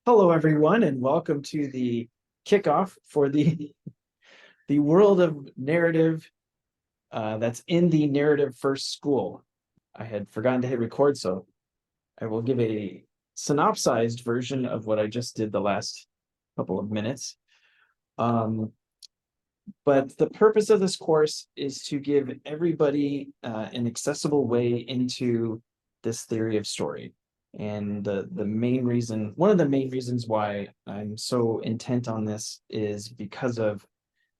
Hello, everyone, and welcome to the kickoff for the world of narrative that's in the narrative first school. I had forgotten to hit record, so I will give a synopsized version of what I just did the last couple of minutes. But the purpose of this course is to give everybody an accessible way into this theory of story. And the main reason, one of the main reasons why I'm so intent on this is because of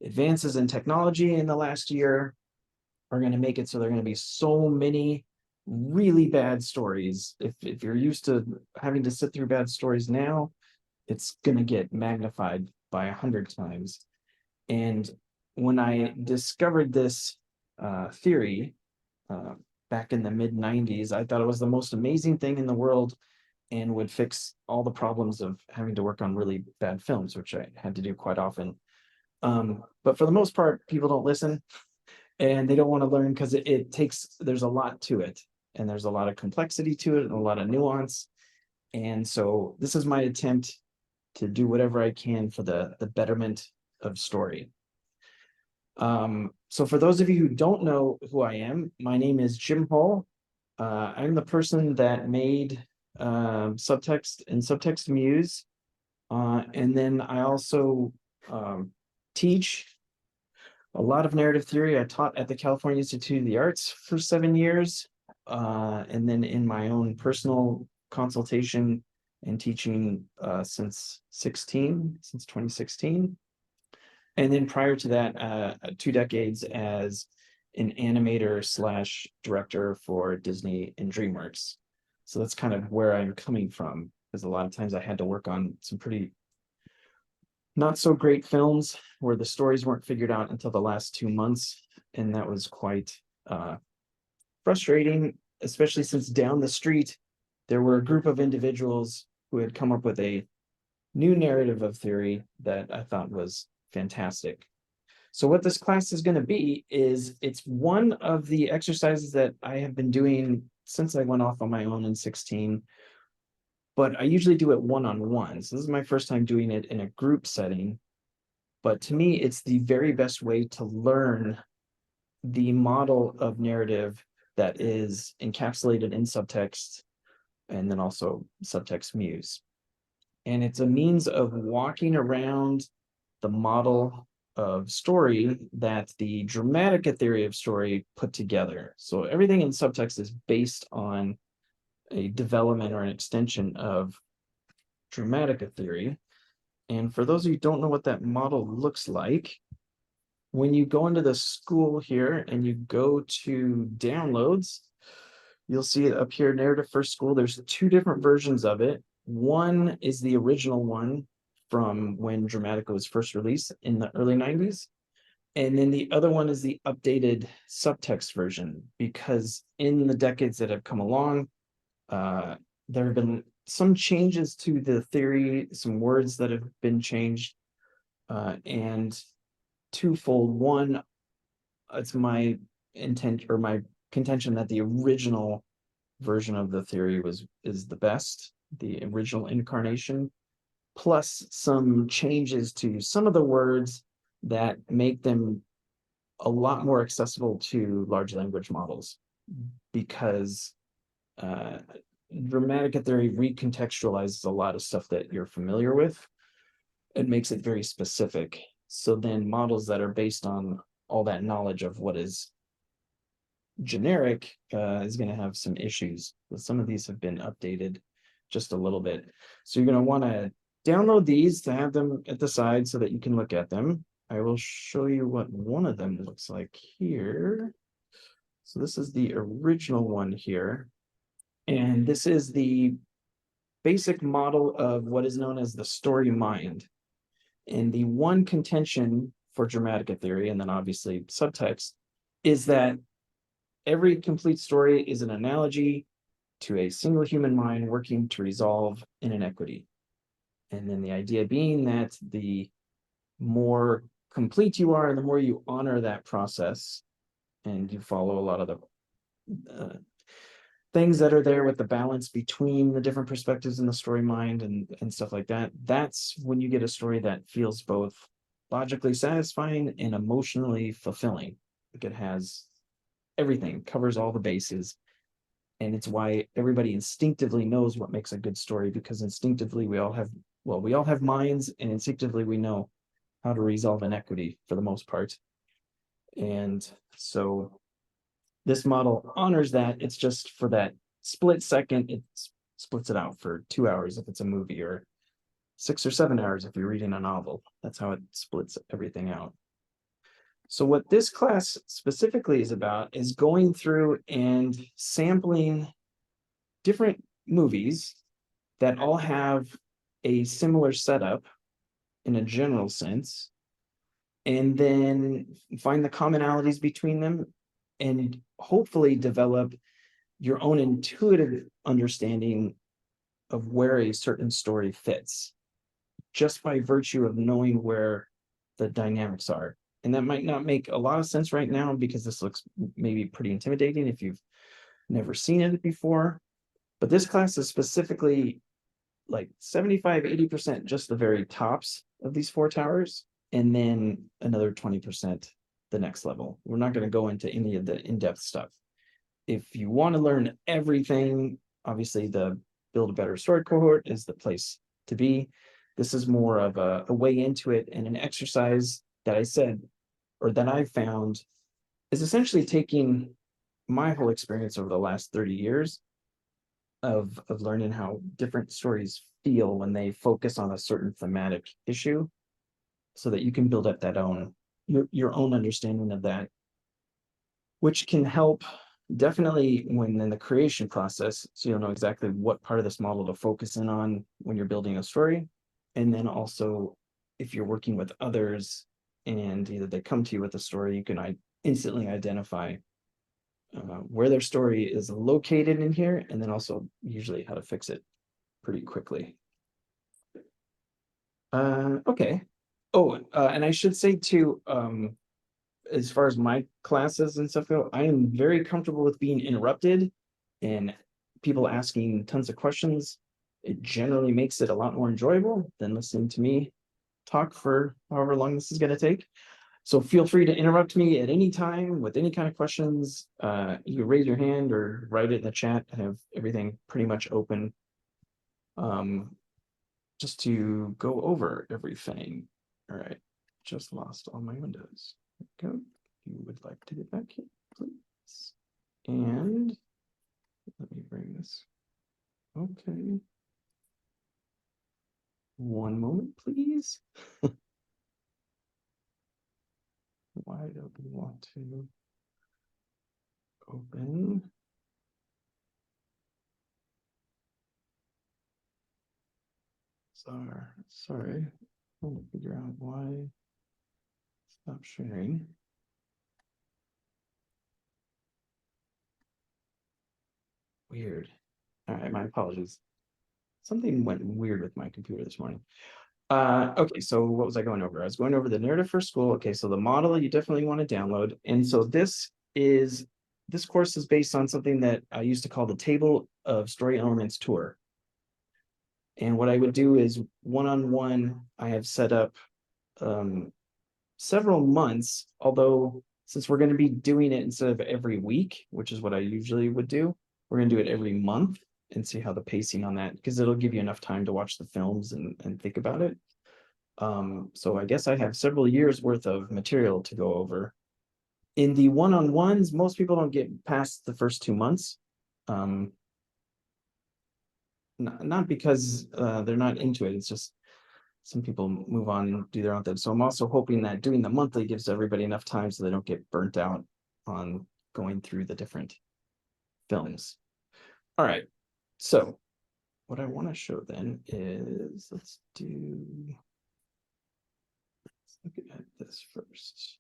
advances in technology in the last year are going to make it so there are going to be so many really bad stories. If you're used to having to sit through bad stories now, it's going to get magnified by 100 times. And when I discovered this theory back in the mid 90s, I thought it was the most amazing thing in the world and would fix all the problems of having to work on really bad films, which I had to do quite often. But for the most part, people don't listen and they don't want to learn because it takes, there's a lot to it, and there's a lot of complexity to it and a lot of nuance. And so this is my attempt to do whatever I can for the betterment of story. So for those of you who don't know who I am, my name is Jim Hull. I'm the person that made Subtxt and Subtxt Muse. And then I also teach a lot of narrative theory. I taught at the California Institute of the Arts for 7 years. And then in my own personal consultation and teaching since 2016. And then prior to that, 2 decades as an animator slash director for Disney and DreamWorks. So that's kind of where I'm coming from, because a lot of times I had to work on some pretty not so great films where the stories weren't figured out until the last 2 months. And that was quite frustrating, especially since down the street, there were a group of individuals who had come up with a new narrative of theory that I thought was fantastic. So what this class is going to be is it's one of the exercises that I have been doing since I went off on my own in 16, but I usually do it one-on-one. So this is my first time doing it in a group setting. But to me, it's the very best way to learn the model of narrative that is encapsulated in Subtxt and then also Subtxt Muse. And it's a means of walking around the model of story that the Dramatica theory of story put together. So everything in Subtxt is based on a development or an extension of Dramatica theory. And for those of you who don't know what that model looks like, when you go into the school here and you go to downloads, you'll see it up here, Narrative First School. There's 2 different versions of it. One is the original one from when Dramatica was first released in the early 90s. And then the other one is the updated Subtxt version, because in the decades that have come along, there have been some changes to the theory, some words that have been changed, and twofold. One, it's my intent or my contention that the original version of the theory is the best, the original incarnation, plus some changes to some of the words that make them a lot more accessible to large language models, because Dramatica theory recontextualizes a lot of stuff that you're familiar with. It makes it very specific. So then models that are based on all that knowledge of what is generic is going to have some issues. But some of these have been updated just a little bit. So you're going to want to download these to have them at the side so that you can look at them. I will show you what one of them looks like here. So this is the original one here. And this is the basic model of what is known as the story mind. And the one contention for Dramatica theory, and then obviously Subtxt, is that every complete story is an analogy to a single human mind working to resolve an inequity. And then the idea being that the more complete you are, and the more you honor that process, and you follow a lot of things that are there with the balance between the different perspectives in the story mind and stuff like that. That's when you get a story that feels both logically satisfying and emotionally fulfilling. Like it has everything, covers all the bases. And it's why everybody instinctively knows what makes a good story, because instinctively we all have minds, and instinctively we know how to resolve inequity for the most part. And so this model honors that. It's just for that split second, it splits it out for 2 hours if it's a movie, or 6 or 7 hours if you're reading a novel. That's how it splits everything out. So what this class specifically is about is going through and sampling different movies that all have a similar setup in a general sense, and then find the commonalities between them, and hopefully develop your own intuitive understanding of where a certain story fits, just by virtue of knowing where the dynamics are. And that might not make a lot of sense right now, because this looks maybe pretty intimidating if you've never seen it before. But this class is specifically like 75–80% just the very tops of these 4 towers, and then another 20% the next level. We're not going to go into any of the in-depth stuff. If you want to learn everything, obviously the Build a Better Story cohort is the place to be. This is more of a way into it, and an exercise that I found is essentially taking my whole experience over the last 30 years of learning how different stories feel when they focus on a certain thematic issue, so that you can build up that your own understanding of that, which can help definitely when in the creation process, so you'll know exactly what part of this model to focus in on when you're building a story. And then also, if you're working with others and either they come to you with a story, you can instantly identify where their story is located in here, and then also usually how to fix it pretty quickly. Okay. Oh, and I should say too, as far as my classes and stuff go, I am very comfortable with being interrupted and people asking tons of questions. It generally makes it a lot more enjoyable than listening to me talk for however long this is going to take. So feel free to interrupt me at any time with any kind of questions. You can raise your hand or write it in the chat. I have everything pretty much open, just to go over everything. All right, just lost all my windows. There we go. You would like to get back here, please? And let me bring this. Okay. One moment, please. Why don't we want to open? Sorry. I'm trying to figure out why. Stop sharing. Weird. All right, my apologies. Something went weird with my computer this morning. Okay, so what was I going over? I was going over the narrative for school. Okay, so the model you definitely want to download. And so this course is based on something that I used to call the Table of Story Elements Tour. And what I would do is one-on-one, I have set up several months, although since we're going to be doing it instead of every week, which is what I usually would do, we're going to do it every month and see how the pacing on that, because it'll give you enough time to watch the films and think about it. So I guess I have several years worth of material to go over. In the one-on-ones, most people don't get past the first 2 months. Not because they're not into it, it's just some people move on and do their own thing. So I'm also hoping that doing the monthly gives everybody enough time so they don't get burnt out on going through the different films. All right, so what I want to show then is, let's look at this first.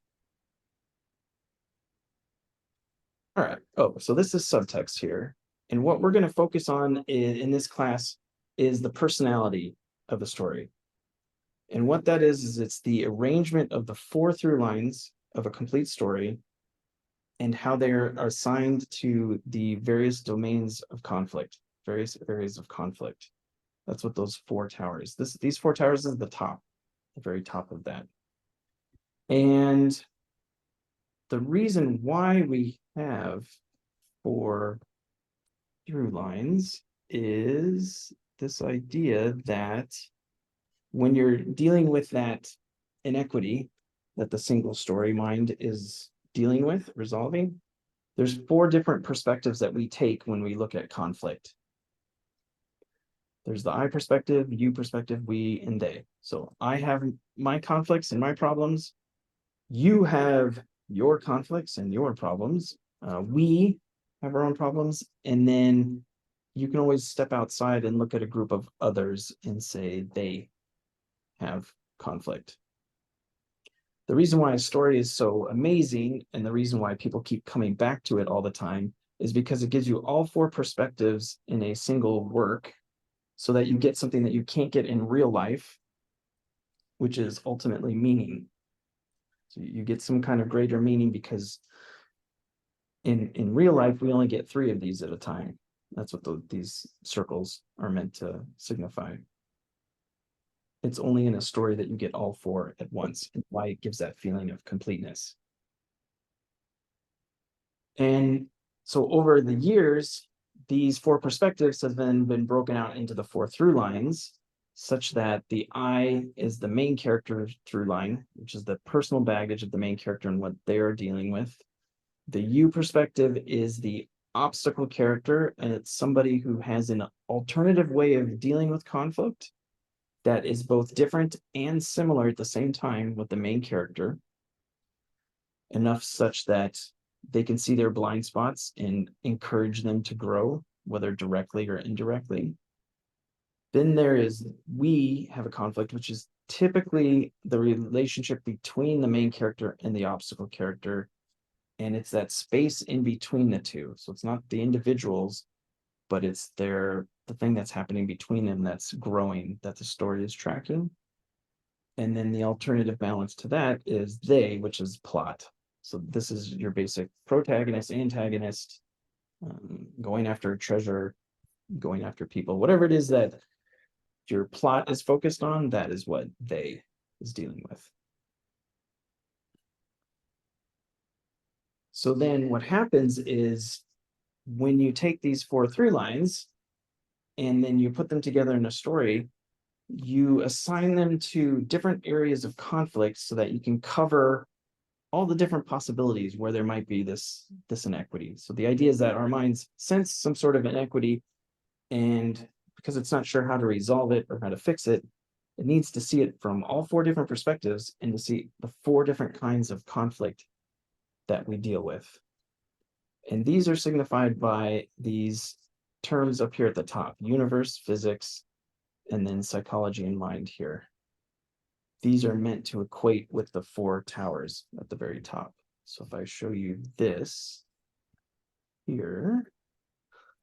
All right, so this is subtext here. And what we're going to focus on in this class is the personality of the story. And what that is it's the arrangement of the 4 through lines of a complete story, and how they're assigned to the various domains of conflict, various areas of conflict. That's what those four towers, these four towers is the top, the very top of that. And the reason why we have four through lines is this idea that when you're dealing with that inequity that the single story mind is dealing with, resolving, there's four different perspectives that we take when we look at conflict. There's the I perspective, you perspective, we, and they. So I have my conflicts and my problems. You have your conflicts and your problems. We have our own problems. And then you can always step outside and look at a group of others and say they have conflict. The reason why a story is so amazing and the reason why people keep coming back to it all the time is because it gives you all four perspectives in a single work, so that you get something that you can't get in real life, which is ultimately meaning. So you get some kind of greater meaning because in real life, we only get three of these at a time. That's what these circles are meant to signify. It's only in a story that you get all four at once, and why it gives that feeling of completeness. And so over the years, these four perspectives have then been broken out into the four through lines, such that the I is the main character through line, which is the personal baggage of the main character and what they're dealing with. The you perspective is the obstacle character, and it's somebody who has an alternative way of dealing with conflict that is both different and similar at the same time with the main character, enough such that they can see their blind spots and encourage them to grow, whether directly or indirectly. Then there is, we have a conflict, which is typically the relationship between the main character and the obstacle character. And it's that space in between the two. So it's not the individuals, but it's the thing that's happening between them that's growing, that the story is tracking. And then the alternative balance to that is they, which is plot. So this is your basic protagonist, antagonist, going after treasure, going after people, whatever it is that your plot is focused on, that is what they is dealing with. So then what happens is when you take these four through lines and then you put them together in a story, you assign them to different areas of conflict so that you can cover all the different possibilities where there might be this inequity. So the idea is that our minds sense some sort of inequity, and because it's not sure how to resolve it or how to fix it, it needs to see it from all four different perspectives and to see the four different kinds of conflict that we deal with. And these are signified by these terms up here at the top: universe, physics, and then psychology and mind here. These are meant to equate with the four towers at the very top. So if I show you this here,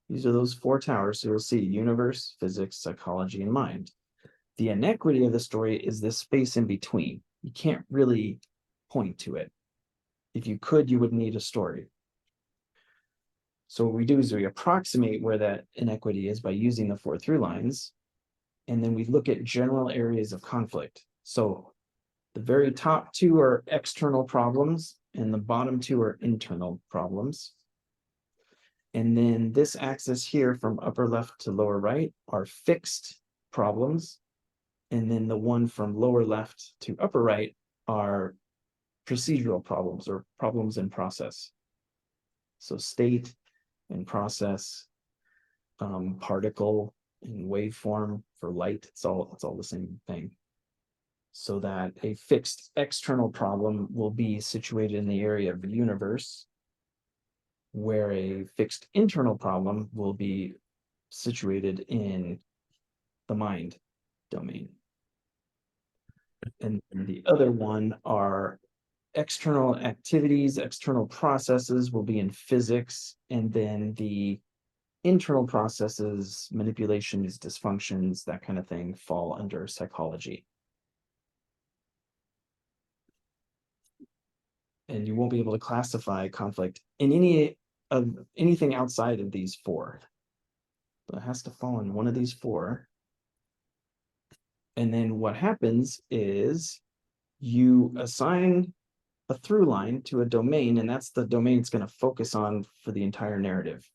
these are those four towers. So you'll see universe, physics, psychology, and mind. The inequity of the story is this space in between. You can't really point to it. If you could, you would need a story. So what we do is we approximate where that inequity is by using the four through lines, and then we look at general areas of conflict. So the very top two are external problems, and the bottom two are internal problems. And then this axis here from upper left to lower right are fixed problems. And then the one from lower left to upper right are procedural problems, or problems in process. So state and process, particle and waveform for light, it's all the same thing. So that a fixed external problem will be situated in the area of the universe, where a fixed internal problem will be situated in the mind domain. And the other one are external activities, external processes will be in physics, and then the internal processes, manipulations, dysfunctions, that kind of thing fall under psychology. and you won't be able to classify conflict in anything outside of these four. So it has to fall in one of these four. And then what happens is you assign a through line to a domain, and that's the domain it's going to focus on for the entire narrative.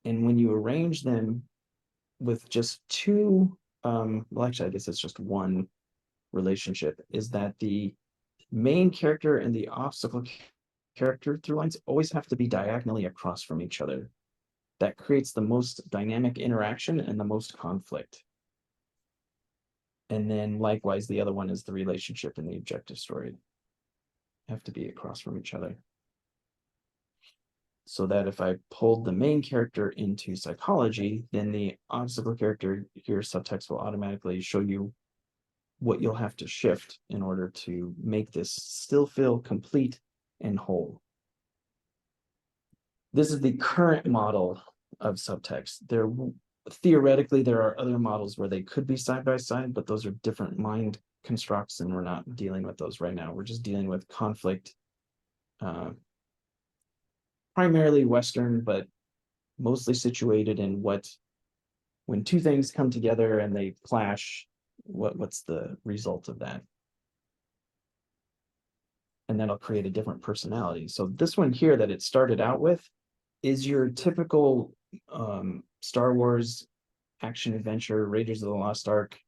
And when you arrange them with just two, well, actually, I guess it's just one relationship, is that the main character and the obstacle character through lines always have to be diagonally across from each other. That creates the most dynamic interaction and the most conflict. And then likewise, the other one is the relationship in the objective story. Have to be across from each other. So that if I pulled the main character into psychology, then the obstacle character here, subtext, will automatically show you what you'll have to shift in order to make this still feel complete and whole. This is the current model of subtext. Theoretically, there are other models where they could be side by side, but those are different mind constructs, and we're not dealing with those right now. We're just dealing with conflict, primarily Western, but mostly situated in when two things come together and they clash, what's the result of that? And that'll create a different personality. So this one here that it started out with is your typical Star Wars action adventure, Raiders of the Lost Ark,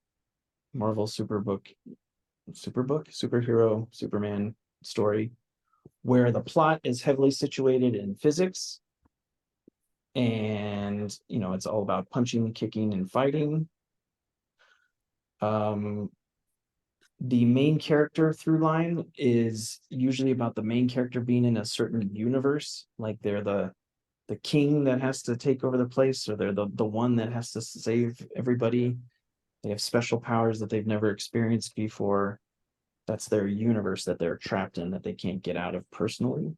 Marvel superhero, Superman story, where the plot is heavily situated in physics, and it's all about punching, kicking, and fighting. The main character through line is usually about the main character being in a certain universe, like they're the king that has to take over the place, or they're the one that has to save everybody. They have special powers that they've never experienced before. That's their universe that they're trapped in, that they can't get out of personally.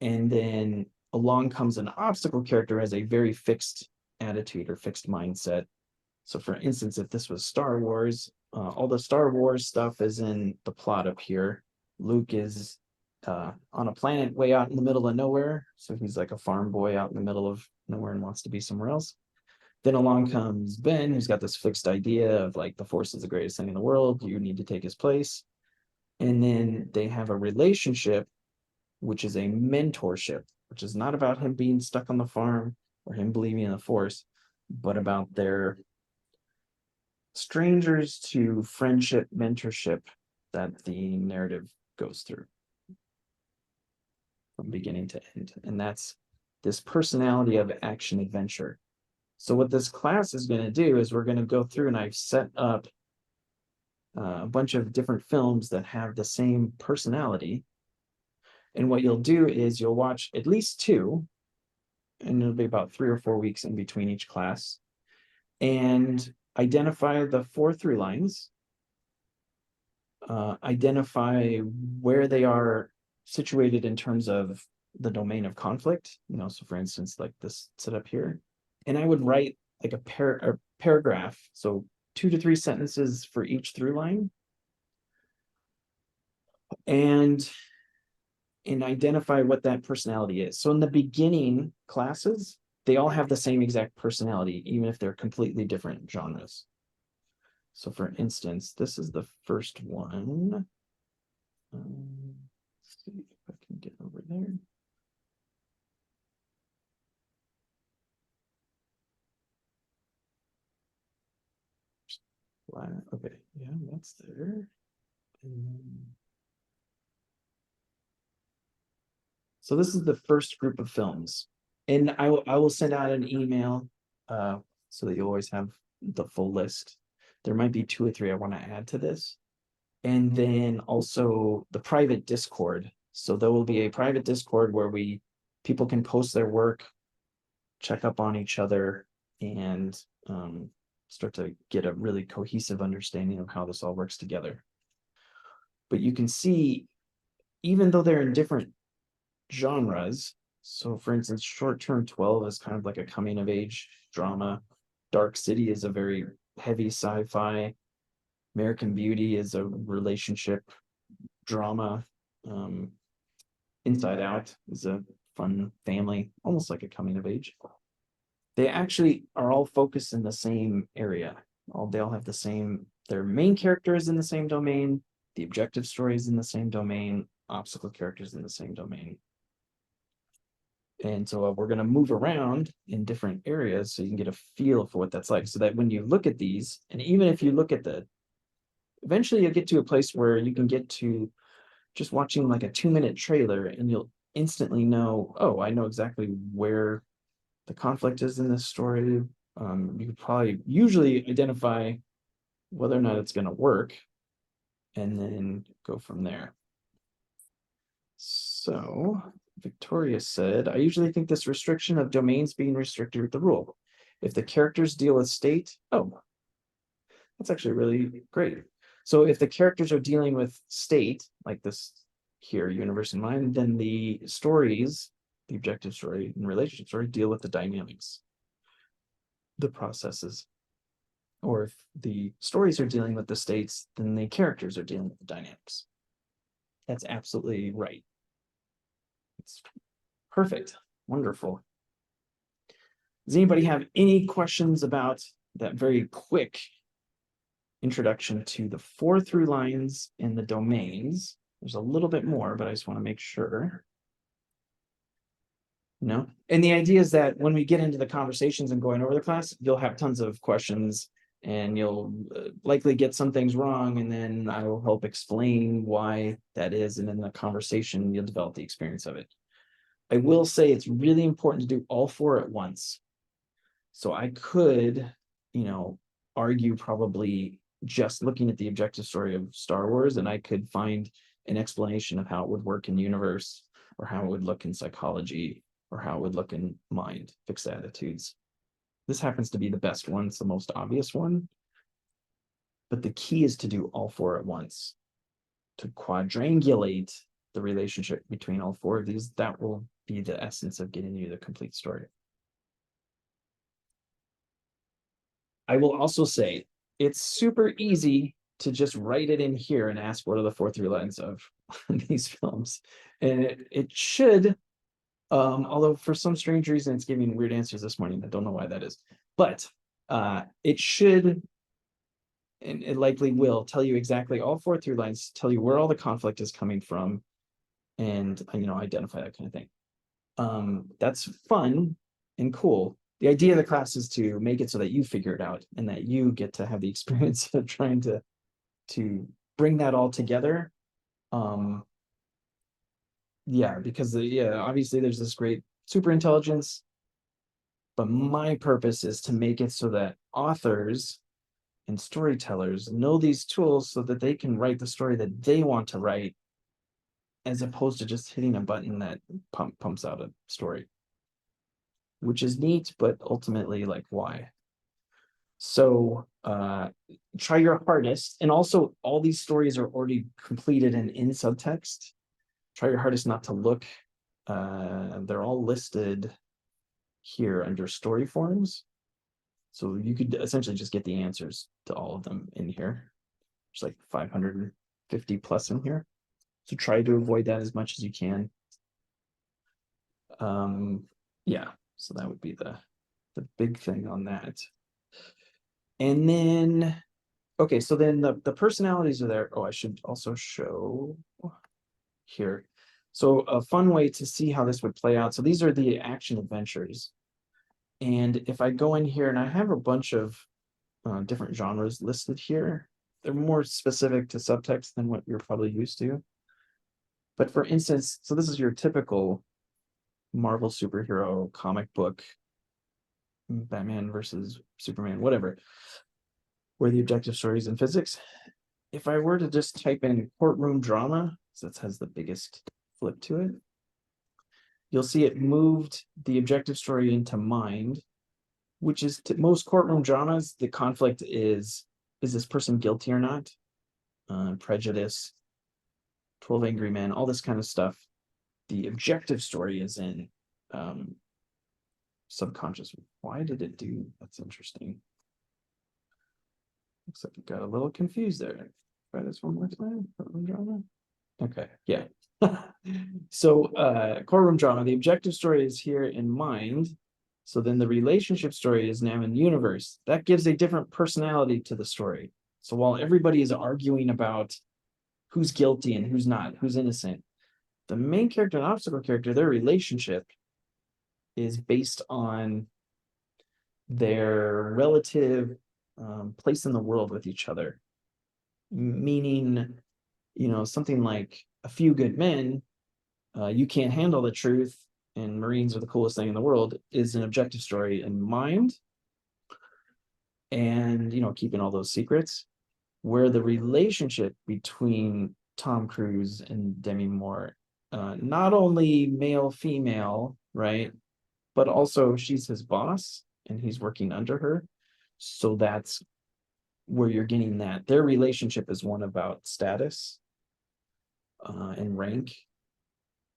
And then along comes an obstacle character who has a very fixed attitude or fixed mindset. So for instance, if this was Star Wars, all the Star Wars stuff is in the plot up here. Luke is on a planet way out in the middle of nowhere. So he's like a farm boy out in the middle of nowhere and wants to be somewhere else. Then along comes Ben, who's got this fixed idea of like the Force is the greatest thing in the world. You need to take his place. And then they have a relationship, which is a mentorship, which is not about him being stuck on the farm or him believing in the Force, but about their strangers to friendship, mentorship that the narrative goes through from beginning to end. And that's this personality of action adventure. So what this class is going to do is we're going to go through, and I've set up a bunch of different films that have the same personality. And what you'll do is you'll watch at least two, and it'll be about 3 or 4 weeks in between each class, and identify the 4 through lines, identify where they are situated in terms of the domain of conflict. So for instance, like this setup here, and I would write like a paragraph, so 2 to 3 sentences for each through line, and identify what that personality is. So in the beginning classes, they all have the same exact personality, even if they're completely different genres. So for instance, this is the first one. Let's see if I can get over there. Okay, yeah, that's there. So this is the first group of films, and I will send out an email so that you always have the full list. There might be 2 or 3 I want to add to this, and then also the private Discord. So there will be a private Discord where people can post their work, check up on each other, and start to get a really cohesive understanding of how this all works together. But you can see, even though they're in different genres, so for instance, Short Term 12 is kind of like a coming of age drama. Dark City is a very heavy sci-fi. American Beauty is a relationship drama. Inside Out is a fun family, almost like a coming of age. They actually are all focused in the same area. They all have the same, their main character is in the same domain, the objective story is in the same domain, obstacle characters in the same domain. And so we're going to move around in different areas so you can get a feel for what that's like. So that when you look at these, and even if you look at eventually you'll get to a place where you can get to just watching like a 2-minute trailer and you'll instantly know, oh, I know exactly where the conflict is in this story. You could probably usually identify whether or not it's going to work and then go from there. So Victoria said, I usually think this restriction of domains being restricted with the rule. If the characters deal with state, oh, that's actually really great. So if the characters are dealing with state, like this here, universe in mind, then the stories, the objective story and relationship story, deal with the dynamics, the processes. Or if the stories are dealing with the states, then the characters are dealing with the dynamics. That's absolutely right. It's perfect. Wonderful. Does anybody have any questions about that very quick introduction to the 4 through lines and the domains? There's a little bit more, but I just want to make sure. No? And the idea is that when we get into the conversations and going over the class, you'll have tons of questions and you'll likely get some things wrong, and then I will help explain why that is, and in the conversation, you'll develop the experience of it. I will say it's really important to do all 4 at once. So I could, argue probably just looking at the objective story of Star Wars, and I could find an explanation of how it would work in universe, or how it would look in psychology, or how it would look in mind, fixed attitudes. This happens to be the best one. It's the most obvious one. But the key is to do all 4 at once, to quadrangulate the relationship between all 4 of these. That will be the essence of getting you the complete story. I will also say it's super easy to just write it in here and ask what are the 4 through lines of these films. And it should, although for some strange reason it's giving weird answers this morning. I don't know why that is. But it should, and it likely will, tell you exactly all 4 through lines, tell you where all the conflict is coming from, and identify that kind of thing. That's fun and cool. The idea of the class is to make it so that you figure it out and that you get to have the experience of trying to bring that all together. Yeah, because obviously there's this great super intelligence, but my purpose is to make it so that authors and storytellers know these tools so that they can write the story that they want to write, as opposed to just hitting a button that pumps out a story, which is neat, but ultimately, like, why? So try your hardest. And also, all these stories are already completed and in subtext. Try your hardest not to look. They're all listed here under story forms. So you could essentially just get the answers to all of them in here. There's like 550 plus in here. So try to avoid that as much as you can. Yeah, so that would be the big thing on that. And then, okay, so then the personalities are there. Oh, I should also show here. So a fun way to see how this would play out. So these are the action adventures. And if I go in here, and I have a bunch of different genres listed here, they're more specific to subtext than what you're probably used to. But for instance, so this is your typical Marvel superhero comic book, Batman versus Superman, whatever, where the objective story is in physics. If I were to just type in courtroom drama, so that has the biggest flip to it, you'll see it moved the objective story into mind, which is most courtroom dramas, the conflict is this person guilty or not? Prejudice, 12 Angry Men, all this kind of stuff. The objective story is in subconscious. Why did it do? That's interesting. Looks like it got a little confused there. Try this one more time. Courtroom drama. Okay, yeah. So courtroom drama, the objective story is here in mind. So then the relationship story is now in universe. That gives a different personality to the story. So while everybody is arguing about who's guilty and who's not, who's innocent, the main character and obstacle character, their relationship is based on their relative place in the world with each other. Meaning, something like A Few Good Men, You Can't Handle the Truth, and Marines Are the Coolest Thing in the World is an objective story in mind. And, keeping all those secrets, where the relationship between Tom Cruise and Demi Moore, not only male, female, right? But also she's his boss and he's working under her. So that's where you're getting that. Their relationship is one about status and rank.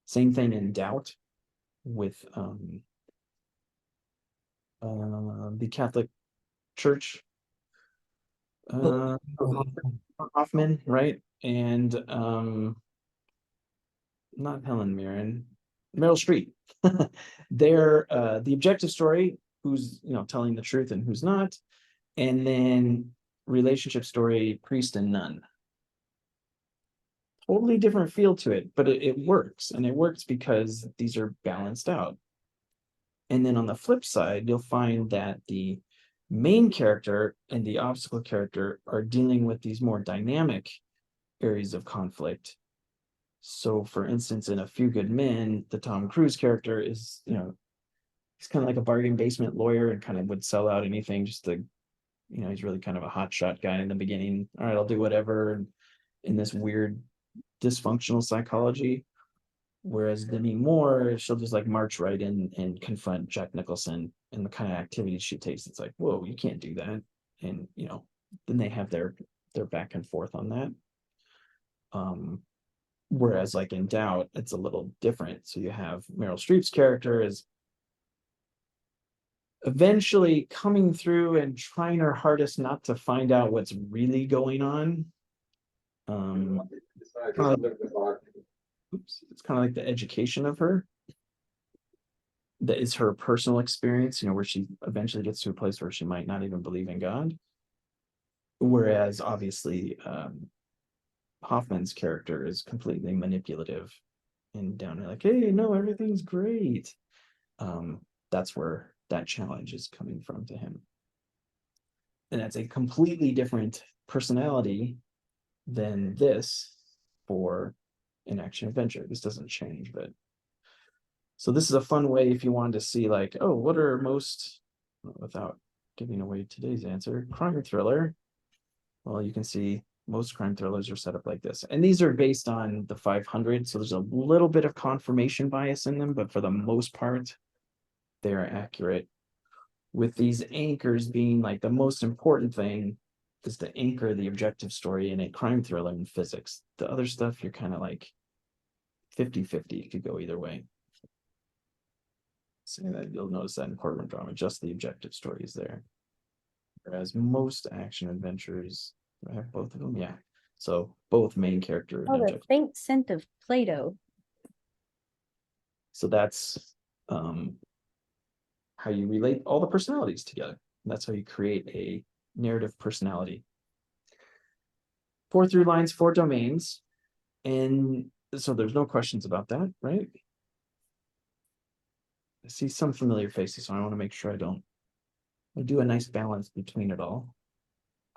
Same thing in Doubt with the Catholic Church, Hoffman, right? And not Helen Mirren, Meryl Streep. They're the objective story, who's telling the truth and who's not, and then relationship story, priest and nun. Totally different feel to it, but it works, and it works because these are balanced out. And then on the flip side, you'll find that the main character and the obstacle character are dealing with these more dynamic areas of conflict. So for instance, in A Few Good Men, the Tom Cruise character is, he's kind of like a bargain basement lawyer and kind of would sell out anything just to, he's really kind of a hotshot guy in the beginning. All right, I'll do whatever. And in this weird dysfunctional psychology. Whereas Demi Moore, she'll just like march right in and confront Jack Nicholson and the kind of activities she takes. It's like, whoa, you can't do that. And then they have their back and forth on that. Whereas like in Doubt, it's a little different. So you have Meryl Streep's character is eventually coming through and trying her hardest not to find out what's really going on. It's kind of like the education of her. That is her personal experience, where she eventually gets to a place where she might not even believe in God. Whereas obviously Hoffman's character is completely manipulative and down there like, hey, no, everything's great. That's where that challenge is coming from to him. And that's a completely different personality than this for an action adventure. This doesn't change, but so this is a fun way if you wanted to see like, oh, what are most, without giving away today's answer, crime thriller. Well, you can see most crime thrillers are set up like this. And these are based on the 500. So there's a little bit of confirmation bias in them, but for the most part, they're accurate. With these anchors being like the most important thing is to anchor the objective story in a crime thriller in physics. The other stuff, you're kind of like 50-50. It could go either way. So that you'll notice that in courtroom drama, just the objective story is there. Whereas most action adventures, do I have both of them? Yeah. So both main character and Oh, the objective. faint scent of Play-Doh. So that's how you relate all the personalities together. And that's how you create a narrative personality. 4 through-lines, 4 domains. And so there's no questions about that, right? I see some familiar faces, so I want to make sure I do a nice balance between it all.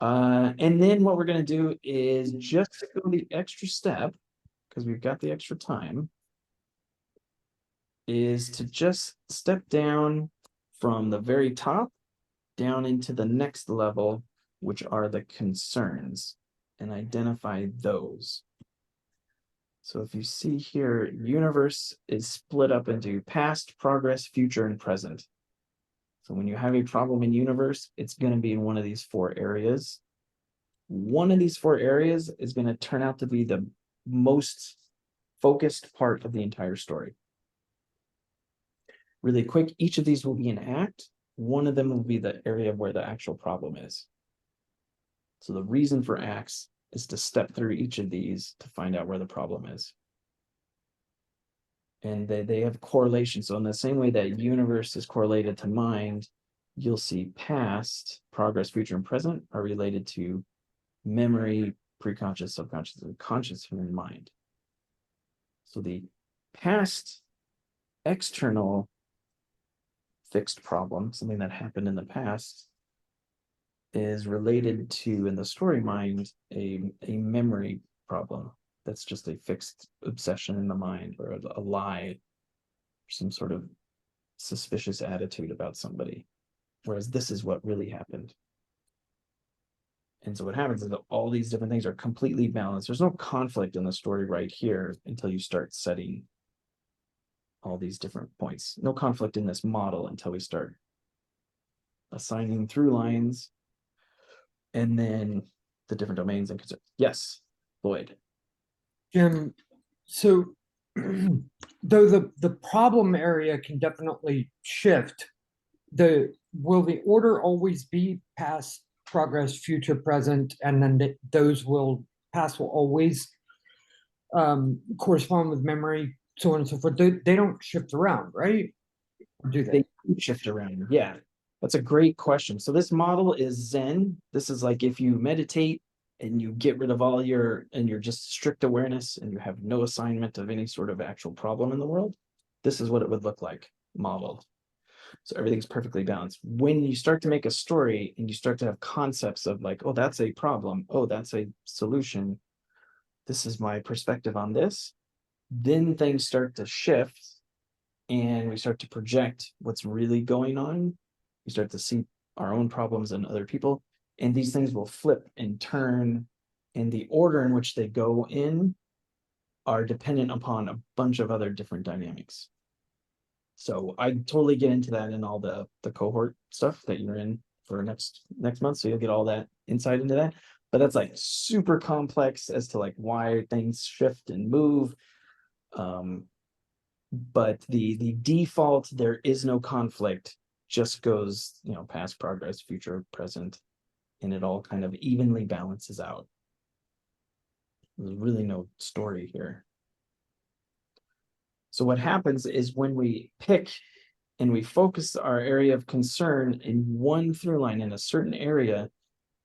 And then what we're going to do is just to go the extra step, because we've got the extra time, is to just step down from the very top down into the next level, which are the concerns, and identify those. So if you see here, universe is split up into past, progress, future, and present. So when you have a problem in universe, it's going to be in one of these 4 areas. One of these 4 areas is going to turn out to be the most focused part of the entire story. Really quick, each of these will be an act. One of them will be the area where the actual problem is. So the reason for acts is to step through each of these to find out where the problem is. And they have correlation. So in the same way that universe is correlated to mind, you'll see past, progress, future, and present are related to memory, preconscious, subconscious, and conscious human mind. So the past external fixed problem, something that happened in the past, is related to, in the story mind, a memory problem. That's just a fixed obsession in the mind, or a lie, or some sort of suspicious attitude about somebody. Whereas this is what really happened. And so what happens is that all these different things are completely balanced. There's no conflict in the story right here until you start setting all these different points. No conflict in this model until we start assigning through lines and then the different domains and concerns. Yes, Lloyd. Jim, so though the problem area can definitely shift, will the order always be past, progress, future, present, and then those will past will always correspond with memory, so on and so forth. They don't shift around, right? Or do they? They shift around. Yeah, that's a great question. So this model is Zen. This is like if you meditate and you get rid of all your, and you're just strict awareness and you have no assignment of any sort of actual problem in the world, this is what it would look like modeled. So everything's perfectly balanced. When you start to make a story and you start to have concepts of like, oh, that's a problem, oh, that's a solution, this is my perspective on this, then things start to shift and we start to project what's really going on. We start to see our own problems in other people, and these things will flip and turn, and the order in which they go in are dependent upon a bunch of other different dynamics. So I totally get into that in all the cohort stuff that you're in for next month. So you'll get all that insight into that. But that's like super complex as to like why things shift and move. But the default, there is no conflict, just goes, you know, past, progress, future, present, and it all kind of evenly balances out. There's really no story here. So what happens is when we pick and we focus our area of concern in one through line in a certain area,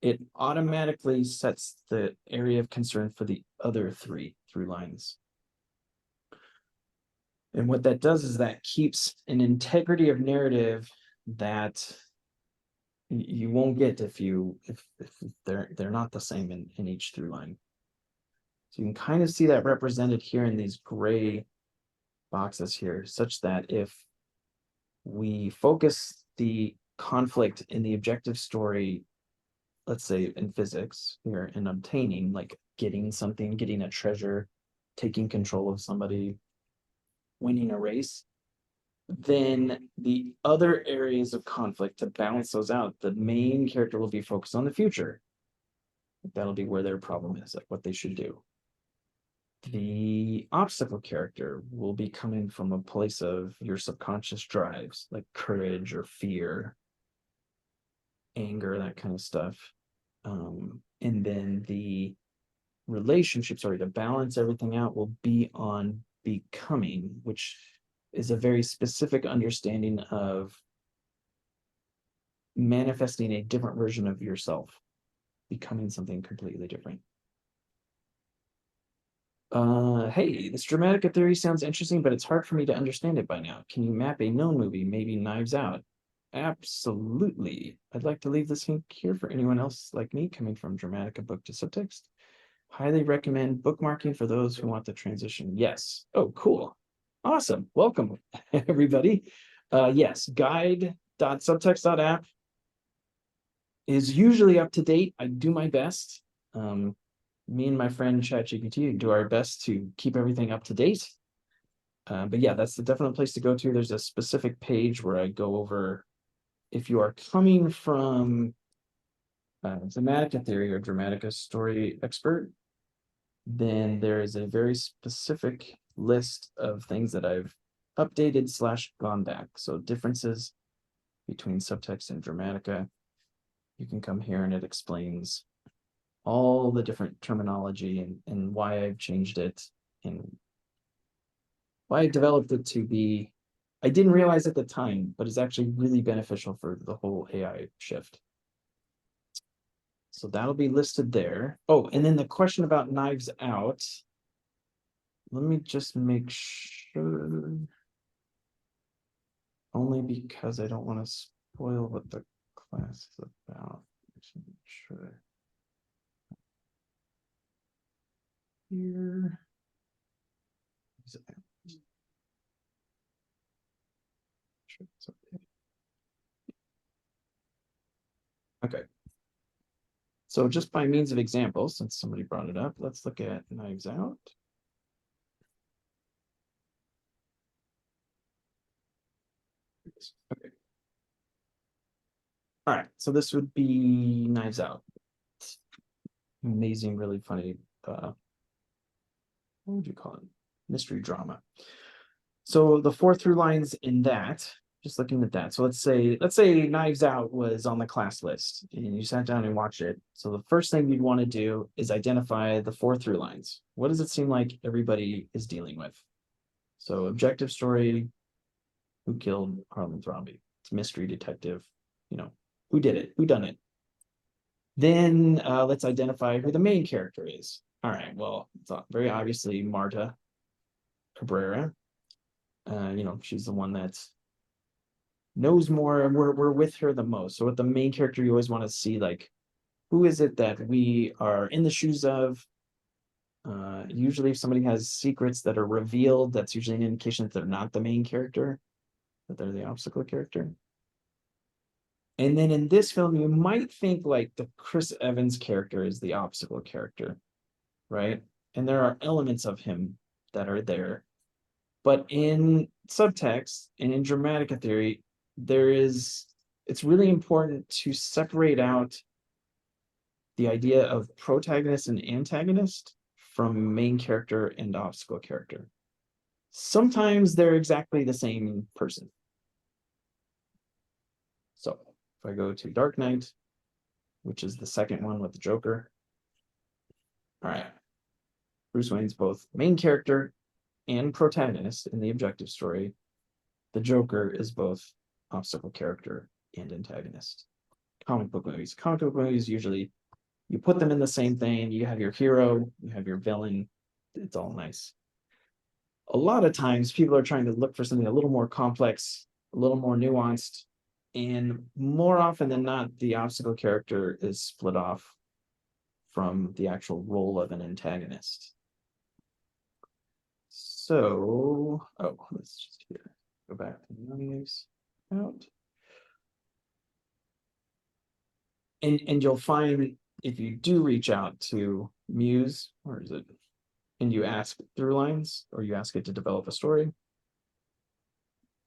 it automatically sets the area of concern for the other 3 through lines. And what that does is that keeps an integrity of narrative that you won't get if they're not the same in each through line. So you can kind of see that represented here in these gray boxes here, such that if we focus the conflict in the objective story, let's say in physics here, in obtaining, like getting something, getting a treasure, taking control of somebody, winning a race, then the other areas of conflict, to balance those out, the main character will be focused on the future. That'll be where their problem is, like what they should do. The obstacle character will be coming from a place of your subconscious drives, like courage or fear, anger, that kind of stuff. And then the relationships, sorry, to balance everything out, will be on becoming, which is a very specific understanding of manifesting a different version of yourself, becoming something completely different. Hey, this Dramatica theory sounds interesting, but it's hard for me to understand it by now. Can you map a known movie, maybe Knives Out? Absolutely. I'd like to leave this link here for anyone else like me coming from Dramatica book to subtext. Highly recommend bookmarking for those who want the transition. Yes. Oh, cool. Awesome. Welcome, everybody. Yes, guide.subtext.app is usually up to date. I do my best. Me and my friend ChatGPT do our best to keep everything up to date. But yeah, that's the definite place to go to. There's a specific page where I go over, if you are coming from Dramatica theory or Dramatica story expert, then there is a very specific list of things that I've updated / gone back. So differences between subtext and Dramatica. You can come here and it explains all the different terminology and why I've changed it and why I developed it to be, I didn't realize at the time, but it's actually really beneficial for the whole AI shift. So that'll be listed there. Oh, and then the question about Knives Out. Let me just make sure. Only because I don't want to spoil what the class is about. Just make sure. Here. Sure it's okay. Okay. So just by means of example, since somebody brought it up, let's look at Knives Out. Okay. All right, so this would be Knives Out. It's amazing, really funny. What would you call it? Mystery drama. So the four through lines in that, just looking at that. So let's say Knives Out was on the class list and you sat down and watched it. So the first thing you'd want to do is identify the four through lines. What does it seem like everybody is dealing with? So objective story, who killed Harlan Thrombey? It's mystery detective, you know, who did it? Who done it? Then let's identify who the main character is. All right, well, it's very obviously Marta Cabrera. You know, she's the one that knows more, and we're with her the most. So with the main character, you always want to see like, who is it that we are in the shoes of? Usually if somebody has secrets that are revealed, that's usually an indication that they're not the main character, that they're the obstacle character. And then in this film, you might think like the Chris Evans character is the obstacle character, right? And there are elements of him that are there. But in subtext and in Dramatica theory, it's really important to separate out the idea of protagonist and antagonist from main character and obstacle character. Sometimes they're exactly the same person. So if I go to Dark Knight, which is the second one with the Joker. All right. Bruce Wayne's both main character and protagonist in the objective story. The Joker is both obstacle character and antagonist. Comic book movies usually you put them in the same thing. You have your hero, you have your villain. It's all nice. A lot of times people are trying to look for something a little more complex, a little more nuanced, and more often than not, the obstacle character is split off from the actual role of an antagonist. So, let's just here go back to Knives Out. And you'll find if you do reach out to Muse, or is it, and you ask Throughlines, or you ask it to develop a story,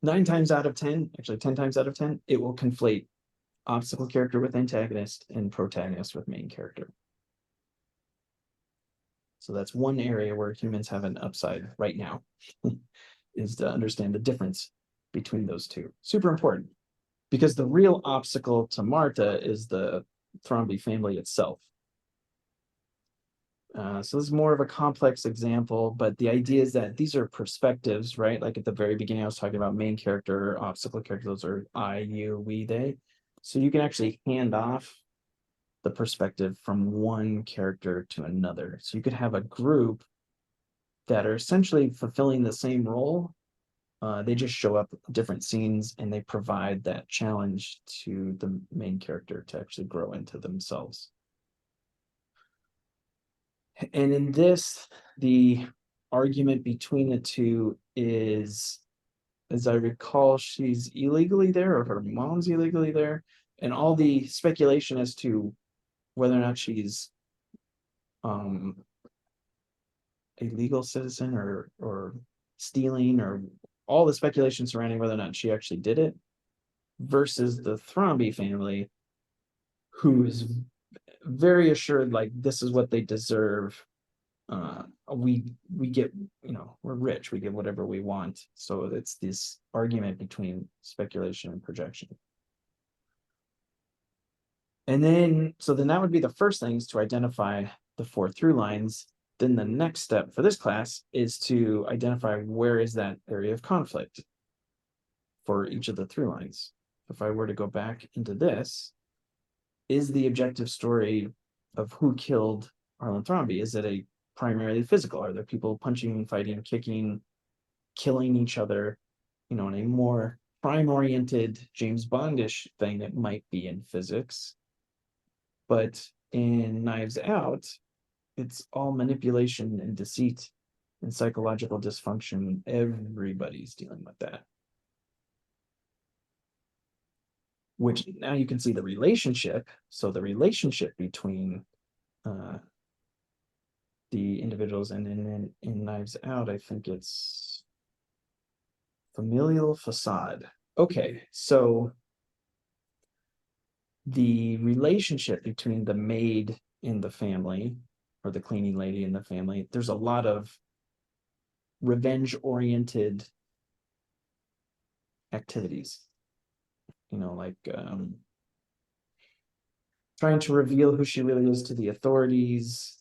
9 times out of 10, actually 10 times out of 10, it will conflate obstacle character with antagonist and protagonist with main character. So that's one area where humans have an upside right now, is to understand the difference between those two. Super important, because the real obstacle to Marta is the Thrombey family itself. So this is more of a complex example, but the idea is that these are perspectives, right? Like at the very beginning, I was talking about main character, obstacle character, those are I, you, we, they. So you can actually hand off the perspective from one character to another. So you could have a group that are essentially fulfilling the same role. They just show up different scenes and they provide that challenge to the main character to actually grow into themselves. And in this, the argument between the two is, as I recall, she's illegally there, or her mom's illegally there, and all the speculation as to whether or not she's a legal citizen or stealing, or all the speculation surrounding whether or not she actually did it, versus the Thrombey family, who is very assured like this is what they deserve. We get, you know, we're rich, we get whatever we want. So it's this argument between speculation and projection. And then, so then that would be the first thing, is to identify the four through lines. Then the next step for this class is to identify where is that area of conflict for each of the through lines. If I were to go back into this, is the objective story of who killed Arlen Thrombey? Is it a primarily physical? Are there people punching, fighting, kicking, killing each other? You know, in a more crime-oriented James Bondish thing, it might be in physics. But in Knives Out, it's all manipulation and deceit and psychological dysfunction. Everybody's dealing with that. Which now you can see the relationship. So the relationship between the individuals, and in Knives Out, I think it's familial facade. Okay, so the relationship between the maid in the family, or the cleaning lady in the family, there's a lot of revenge-oriented activities. You know, like trying to reveal who she really is to the authorities,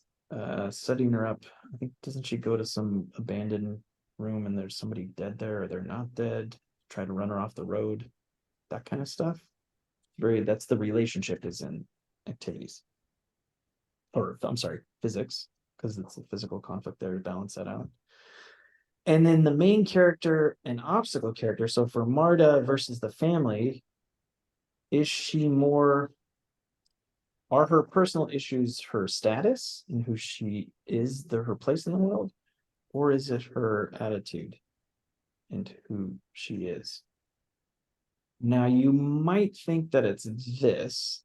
setting her up. I think, doesn't she go to some abandoned room and there's somebody dead there, or they're not dead, try to run her off the road, that kind of stuff. That's the relationship is in activities. Or I'm sorry, physics, because it's a physical conflict there to balance that out. And then the main character and obstacle character. So for Marta versus the family, is she more, are her personal issues her status and who she is, her place in the world, or is it her attitude and who she is? Now you might think that it's this,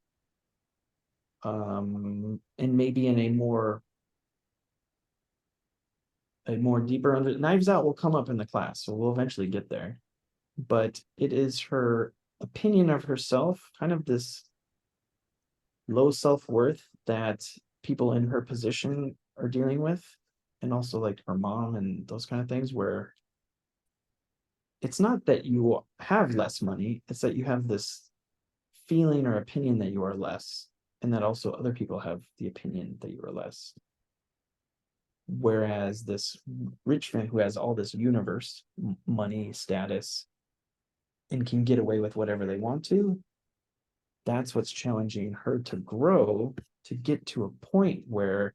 and maybe in a more deeper under. Knives Out will come up in the class, so we'll eventually get there. But it is her opinion of herself, kind of this low self-worth that people in her position are dealing with, and also like her mom and those kind of things, where it's not that you have less money, it's that you have this feeling or opinion that you are less, and that also other people have the opinion that you are less. Whereas this rich man who has all this universe, money, status, and can get away with whatever they want to, that's what's challenging her to grow, to get to a point where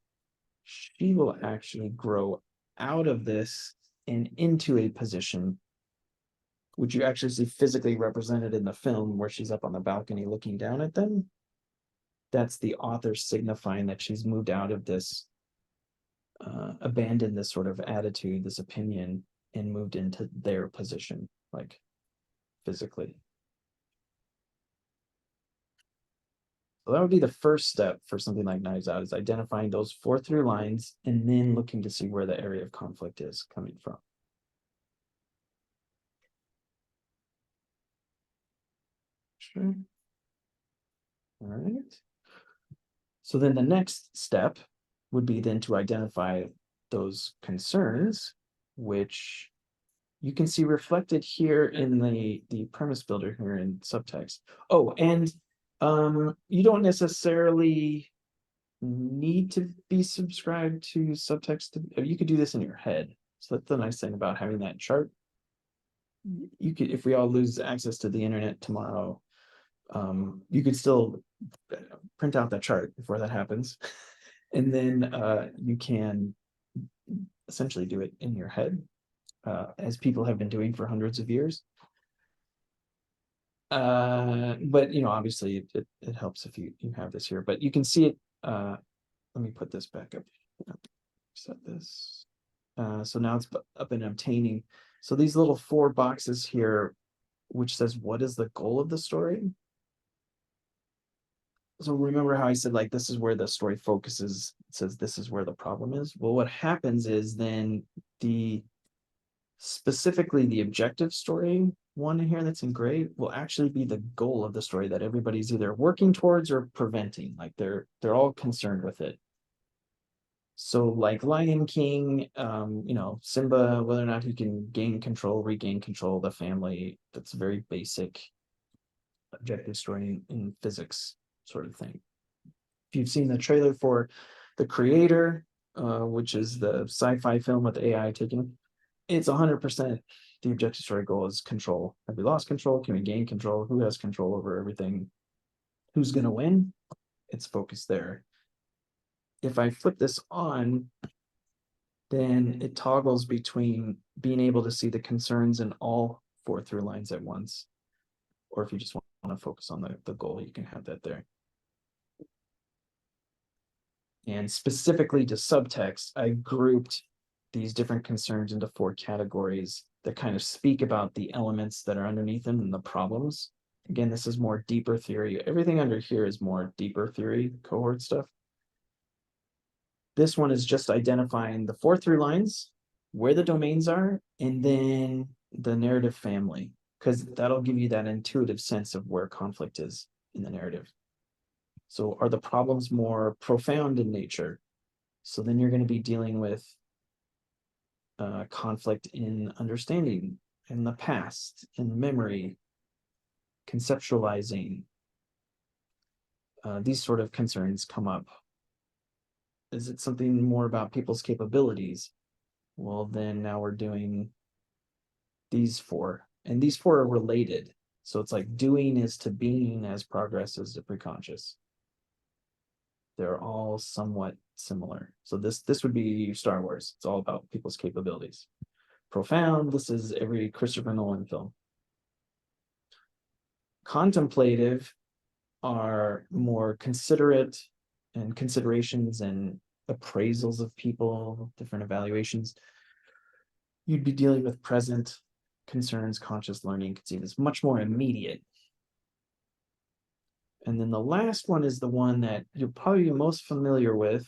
she will actually grow out of this and into a position, which you actually see physically represented in the film, where she's up on the balcony looking down at them. That's the author signifying that she's moved out of this, abandoned this sort of attitude, this opinion, and moved into their position, like physically. So that would be the first step for something like Knives Out, is identifying those four through lines and then looking to see where the area of conflict is coming from. Sure. All right. So then the next step would be then to identify those concerns, which you can see reflected here in the premise builder here in Subtxt. Oh, and you don't necessarily need to be subscribed to Subtxt. You could do this in your head. So that's the nice thing about having that chart. You could, if we all lose access to the internet tomorrow, you could still print out that chart before that happens. And then you can essentially do it in your head, as people have been doing for hundreds of years. But you know, obviously it helps if you have this here, but you can see it. Let me put this back up. Set this. So now it's up in obtaining. So these little 4 boxes here, which says what is the goal of the story. So remember how I said, like, this is where the story focuses. It says this is where the problem is. Well, what happens is then specifically the objective story one in here that's in gray will actually be the goal of the story that everybody's either working towards or preventing. Like they're all concerned with it. So like Lion King, you know, Simba, whether or not he can regain control of the family, that's a very basic objective story in physics. sort of thing. If you've seen the trailer for The Creator, which is the sci-fi film with AI taking, it's 100% the objective story goal is control. Have we lost control? Can we gain control? Who has control over everything? Who's going to win? It's focused there. If I flip this on, then it toggles between being able to see the concerns in all 4 through lines at once. Or if you just want to focus on the goal, you can have that there. And specifically to subtext, I grouped these different concerns into 4 categories that kind of speak about the elements that are underneath them and the problems. Again, this is more deeper theory. Everything under here is more deeper theory, cohort stuff. This one is just identifying the 4 through lines, where the domains are, and then the narrative family, because that'll give you that intuitive sense of where conflict is in the narrative. So are the problems more profound in nature? So then you're going to be dealing with conflict in understanding, in the past, in memory, conceptualizing. These sort of concerns come up. Is it something more about people's capabilities? Well, then now we're doing these 4, and these 4 are related. So it's like doing is to being as progress is to preconscious. They're all somewhat similar. So this would be Star Wars. It's all about people's capabilities. Profound, this is every Christopher Nolan film. Contemplative are more considerate and considerations and appraisals of people, different evaluations. You'd be dealing with present concerns, conscious learning, could see this much more immediate. And then the last one is the one that you're probably most familiar with.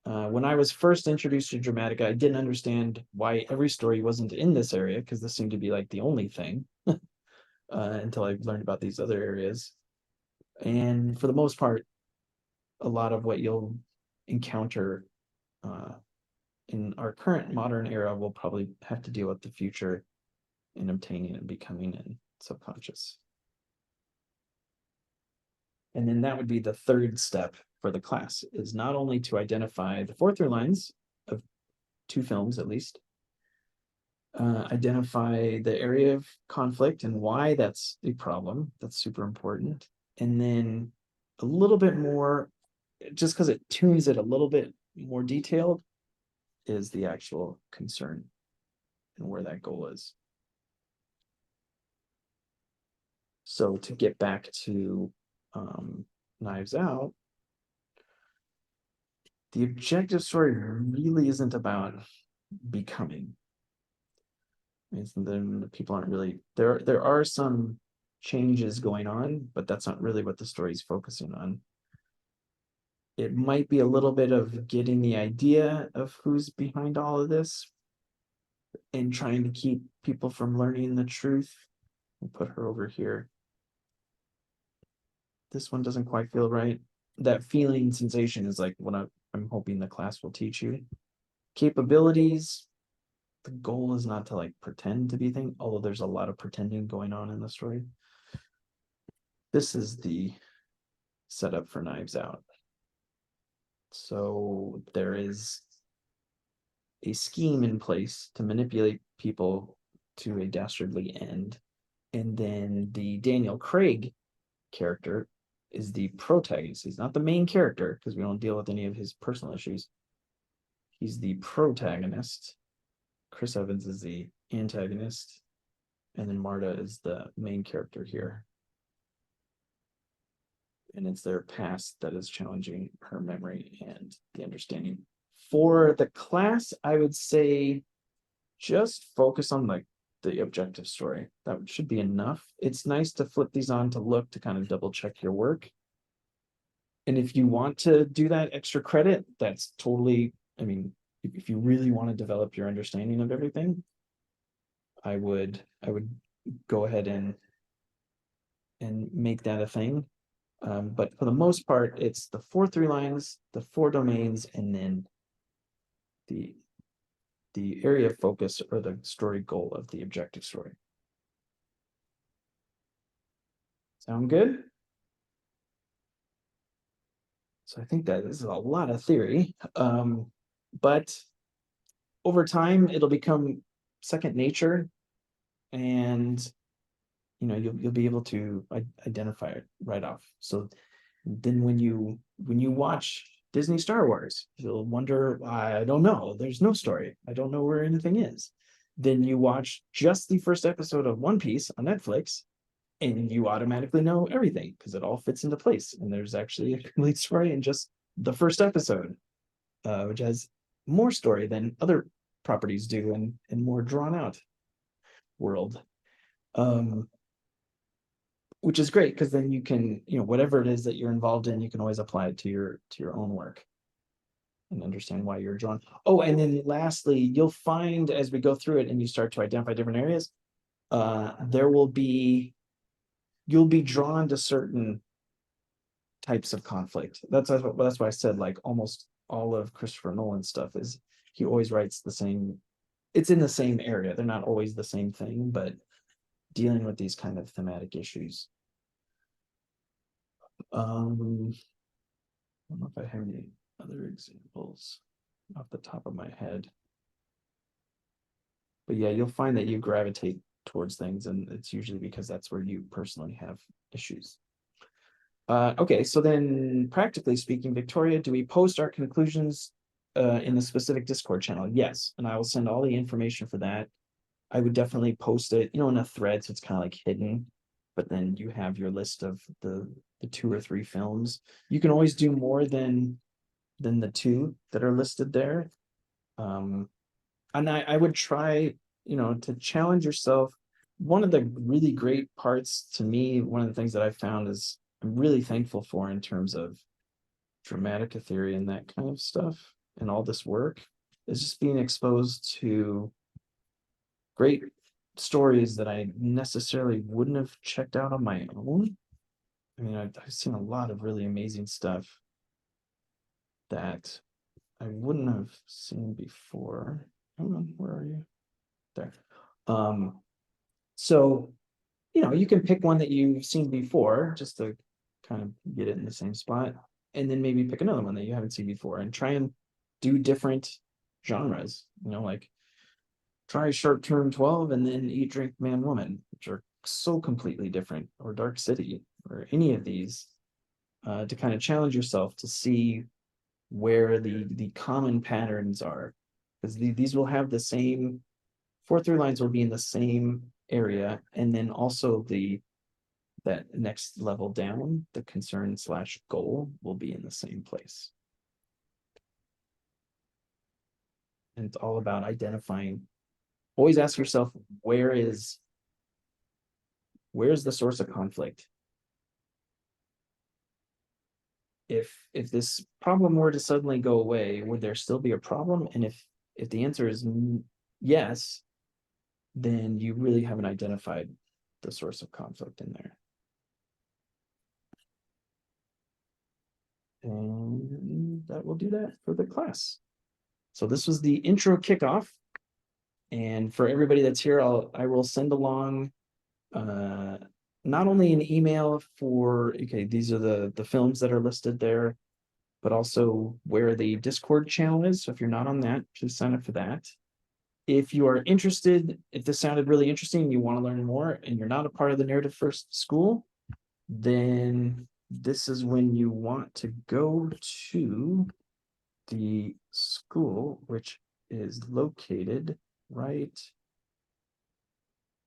When I was first introduced to Dramatica, I didn't understand why every story wasn't in this area, because this seemed to be like the only thing until I learned about these other areas. And for the most part, a lot of what you'll encounter in our current modern era will probably have to deal with the future in obtaining and becoming in subconscious. And then that would be the third step for the class, is not only to identify the 4 through lines of 2 films at least, identify the area of conflict and why that's a problem. That's super important. And then a little bit more, just because it tunes it a little bit more detailed, is the actual concern and where that goal is. So to get back to Knives Out, the objective story really isn't about becoming. Then people aren't really there are some changes going on, but that's not really what the story is focusing on. It might be a little bit of getting the idea of who's behind all of this and trying to keep people from learning the truth. We'll put her over here. This one doesn't quite feel right. That feeling sensation is like what I'm hoping the class will teach you. Capabilities, the goal is not to like pretend to be things, although there's a lot of pretending going on in the story. This is the setup for Knives Out. So there is a scheme in place to manipulate people to a dastardly end. And then the Daniel Craig character is the protagonist. He's not the main character because we don't deal with any of his personal issues. He's the protagonist. Chris Evans is the antagonist. And then Marta is the main character here. And it's their past that is challenging her memory and the understanding. For the class, I would say just focus on like the objective story. That should be enough. It's nice to flip these on to look to kind of double check your work. And if you want to do that extra credit, that's totally, I mean, if you really want to develop your understanding of everything, I would go ahead and make that a thing. But for the most part, it's the 4 through lines, the 4 domains, and then the area of focus or the story goal of the objective story. Sound good? So I think that is a lot of theory. But over time, it'll become second nature, and you'll be able to identify it right off. So then when you watch Disney Star Wars, you'll wonder, I don't know, there's no story, I don't know where anything is. Then you watch just the first episode of One Piece on Netflix, and you automatically know everything because it all fits into place, and there's actually a complete story in just the first episode, which has more story than other properties do, and more drawn out world. Which is great because then you can, whatever it is that you're involved in, you can always apply it to your own work and understand why you're drawn. Oh, and then lastly, you'll find as we go through it and you start to identify different areas, you'll be drawn to certain types of conflict. That's why I said, like, almost all of Christopher Nolan's stuff is, he always writes the same. It's in the same area. They're not always the same thing, but dealing with these kind of thematic issues. I don't know if I have any other examples off the top of my head. But yeah, you'll find that you gravitate towards things, and it's usually because that's where you personally have issues. Okay, so then practically speaking, Victoria, do we post our conclusions in the specific Discord channel? Yes, and I will send all the information for that. I would definitely post it, in a thread, so it's kind of like hidden, but then you have your list of the 2 or 3 films. You can always do more than the 2 that are listed there. And I would try, to challenge yourself. One of the really great parts to me, one of the things that I found is I'm really thankful for in terms of Dramatica theory and that kind of stuff and all this work, is just being exposed to great stories that I necessarily wouldn't have checked out on my own. I mean, I've seen a lot of really amazing stuff that I wouldn't have seen before. Hang on, where are you? There. So, you can pick one that you've seen before just to kind of get it in the same spot, and then maybe pick another one that you haven't seen before and try and do different genres, like try Sharp Turn 12 and then Eat, Drink, Man, Woman, which are so completely different, or Dark City, or any of these, to kind of challenge yourself to see where the common patterns are, because these will have the same, Four Throughlines will be in the same area, and then also that next level down, the concern / goal, will be in the same place. And it's all about identifying. Always ask yourself, where's the source of conflict? If this problem were to suddenly go away, would there still be a problem? And if the answer is yes, then you really haven't identified the source of conflict in there. And that will do that for the class. So this was the intro kickoff. And for everybody that's here, I will send along not only an email for, okay, these are the films that are listed there, but also where the Discord channel is. So if you're not on that, please sign up for that. If you are interested, if this sounded really interesting and you want to learn more and you're not a part of the Narrative First School, then this is when you want to go to the school, which is located right.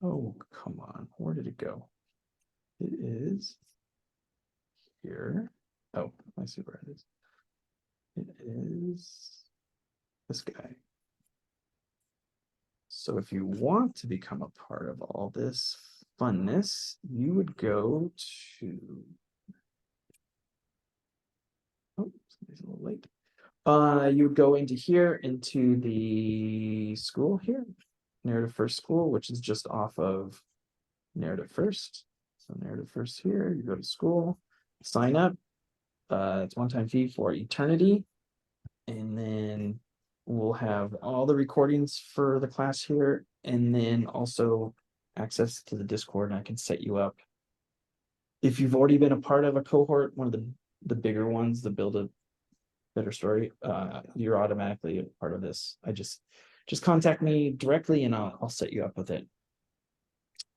Oh, come on. Where did it go? It is here. Oh, I see where it is. It is this guy. So if you want to become a part of all this funness, you would go to, oh, somebody's a little late. You would go into here, into the school here, Narrative First School, which is just off of Narrative First. So Narrative First here, you go to school, sign up. It's one-time fee for eternity. And then we'll have all the recordings for the class here, and then also access to the Discord, and I can set you up. If you've already been a part of a cohort, one of the the bigger ones, the build a better story, you're automatically a part of this. Just contact me directly and I'll set you up with it.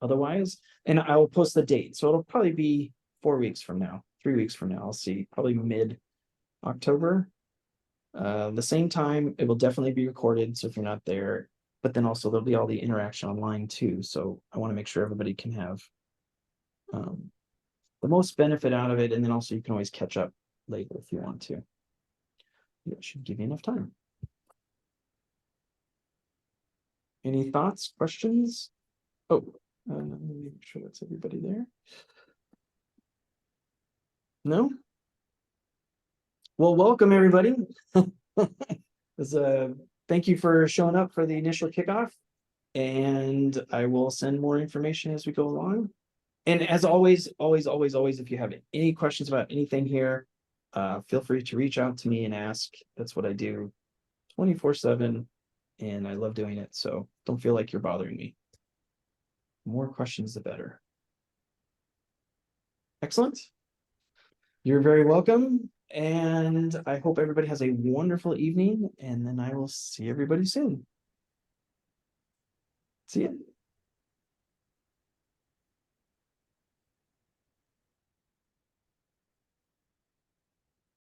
Otherwise, and I will post the date. So it'll probably be 4 weeks from now, 3 weeks from now. I'll see, probably mid-October. The same time, it will definitely be recorded. So if you're not there, but then also there'll be all the interaction online too. So I want to make sure everybody can have the most benefit out of it. And then also you can always catch up later if you want to. It should give you enough time. Any thoughts, questions? Oh, let me make sure that's everybody there. No? Well, welcome everybody. Thank you for showing up for the initial kickoff. And I will send more information as we go along. And as always, if you have any questions about anything here, feel free to reach out to me and ask. That's what I do 24/7. And I love doing it. So don't feel like you're bothering me. The more questions, the better. Excellent. You're very welcome. And I hope everybody has a wonderful evening. And then I will see everybody soon. See you.